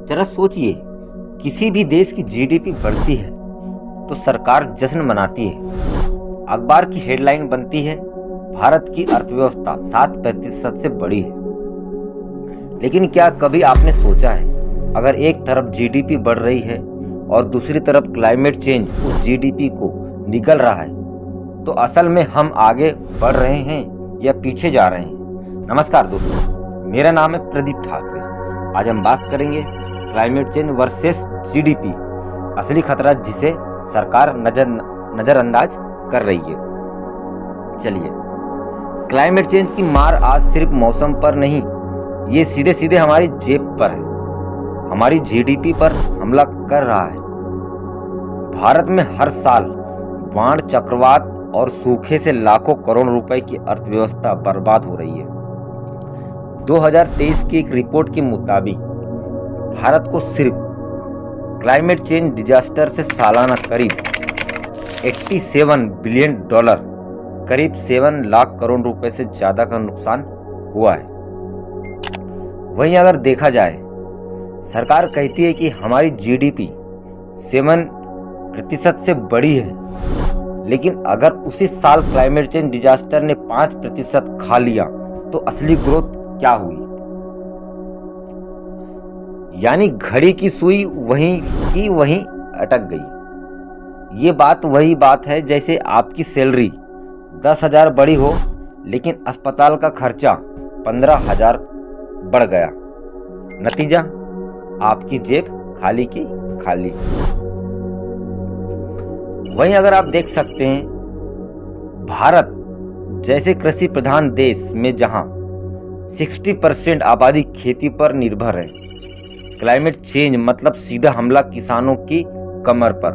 जरा सोचिए, किसी भी देश की जीडीपी बढ़ती है तो सरकार जश्न मनाती है, अखबार की हेडलाइन बनती है, भारत की अर्थव्यवस्था 7% से बढ़ी है। लेकिन क्या कभी आपने सोचा है, अगर एक तरफ जीडीपी बढ़ रही है और दूसरी तरफ क्लाइमेट चेंज उस जीडीपी को निगल रहा है, तो असल में हम आगे बढ़ रहे हैं या पीछे जा रहे हैं? नमस्कार दोस्तों, मेरा नाम है प्रदीप ठाकरे। आज हम बात करेंगे क्लाइमेट चेंज वर्सेस जीडीपी, असली खतरा जिसे सरकार नजरअंदाज कर रही है। चलिए, क्लाइमेट चेंज की मार आज सिर्फ मौसम पर नहीं, ये सीधे सीधे हमारी जेब पर है, हमारी जीडीपी पर हमला कर रहा है। भारत में हर साल बाढ़, चक्रवात और सूखे से लाखों करोड़ रुपए की अर्थव्यवस्था बर्बाद हो रही है। 2023 की एक रिपोर्ट के मुताबिक भारत को सिर्फ क्लाइमेट चेंज डिजास्टर से सालाना करीब $87 बिलियन, करीब 7 लाख करोड़ रुपए से ज्यादा का नुकसान हुआ है। वहीं अगर देखा जाए, सरकार कहती है कि हमारी जीडीपी 7% से बढ़ी है, लेकिन अगर उसी साल क्लाइमेट चेंज डिजास्टर ने 5% खा लिया तो असली ग्रोथ क्या हुई? यानी घड़ी की सुई वहीं की वहीं अटक गई। ये बात वही बात है जैसे आपकी सैलरी 10,000 बढ़ी हो, लेकिन अस्पताल का खर्चा 15,000 बढ़ गया। नतीजा, आपकी जेब खाली की खाली। वहीं अगर आप देख सकते हैं, भारत जैसे कृषि प्रधान देश में जहां 60% आबादी खेती पर निर्भर है, क्लाइमेट चेंज मतलब सीधा हमला किसानों की कमर पर।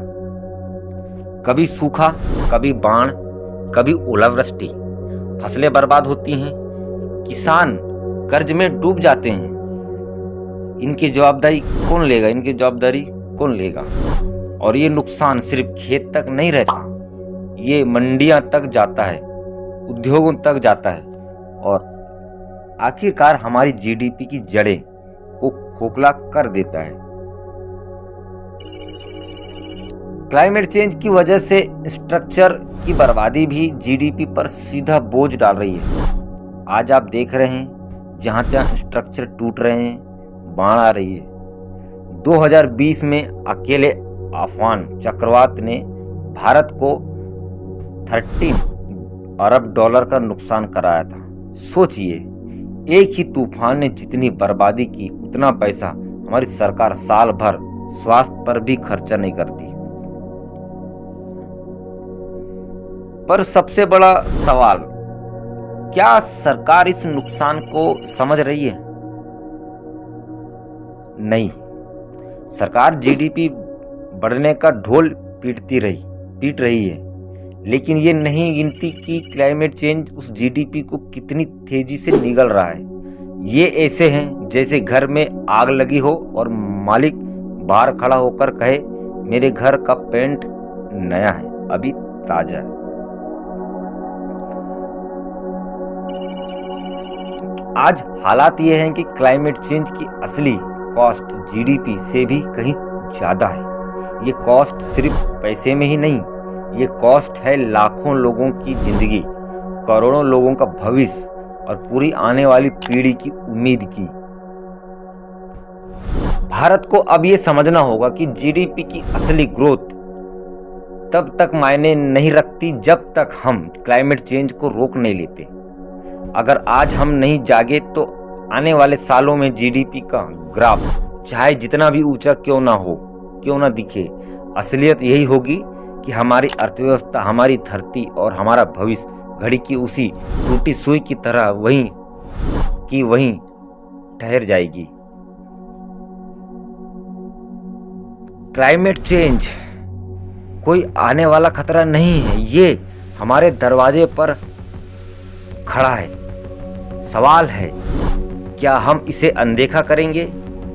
कभी सूखा, कभी बाढ़, कभी ओलावृष्टि, फसलें बर्बाद होती हैं, किसान कर्ज में डूब जाते हैं। इनकी जवाबदारी कौन लेगा? और ये नुकसान सिर्फ खेत तक नहीं रहता, ये मंडियां तक जाता है, उद्योगों तक जाता है और आखिरकार हमारी जीडीपी की जड़ें को खोखला कर देता है। क्लाइमेट चेंज की वजह से स्ट्रक्चर की बर्बादी भी जीडीपी पर सीधा बोझ डाल रही है। आज आप देख रहे हैं, जहां तहां स्ट्रक्चर टूट रहे हैं, बाढ़ आ रही है। 2020 में अकेले आम्फान चक्रवात ने भारत को $13 अरब का नुकसान कराया था। सोचिए, एक ही तूफान ने जितनी बर्बादी की, उतना पैसा हमारी सरकार साल भर स्वास्थ्य पर भी खर्चा नहीं करती। पर सबसे बड़ा सवाल, क्या सरकार इस नुकसान को समझ रही है? नहीं, सरकार जीडीपी बढ़ने का ढोल पीट रही है, लेकिन ये नहीं गिनती कि क्लाइमेट चेंज उस जीडीपी को कितनी तेजी से निगल रहा है। ये ऐसे हैं जैसे घर में आग लगी हो और मालिक बाहर खड़ा होकर कहे, मेरे घर का पेंट नया है, अभी ताजा है। आज हालात ये हैं कि क्लाइमेट चेंज की असली कॉस्ट जीडीपी से भी कहीं ज्यादा है। ये कॉस्ट सिर्फ पैसे में ही नहीं, ये कॉस्ट है लाखों लोगों की जिंदगी, करोड़ों लोगों का भविष्य और पूरी आने वाली पीढ़ी की उम्मीद की। भारत को अब ये समझना होगा कि जीडीपी की असली ग्रोथ तब तक मायने नहीं रखती जब तक हम क्लाइमेट चेंज को रोक नहीं लेते। अगर आज हम नहीं जागे तो आने वाले सालों में जीडीपी का ग्राफ चाहे जितना भी ऊंचा क्यों ना दिखे, असलियत यही होगी कि हमारी अर्थव्यवस्था, हमारी धरती और हमारा भविष्य घड़ी की उसी टूटी सुई की तरह वहीं ठहर जाएगी। क्लाइमेट चेंज कोई आने वाला खतरा नहीं है, ये हमारे दरवाजे पर खड़ा है। सवाल है, क्या हम इसे अनदेखा करेंगे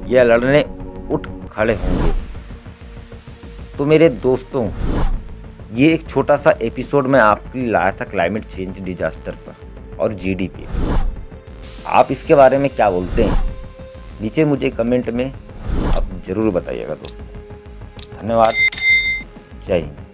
या लड़ने उठ खड़े होंगे? तो मेरे दोस्तों, ये एक छोटा सा एपिसोड मैं आपके लिए लाया था क्लाइमेट चेंज डिजास्टर पर और जीडीपी। आप इसके बारे में क्या बोलते हैं? नीचे मुझे कमेंट में आप जरूर बताइएगा दोस्तों। धन्यवाद। जय हिंद।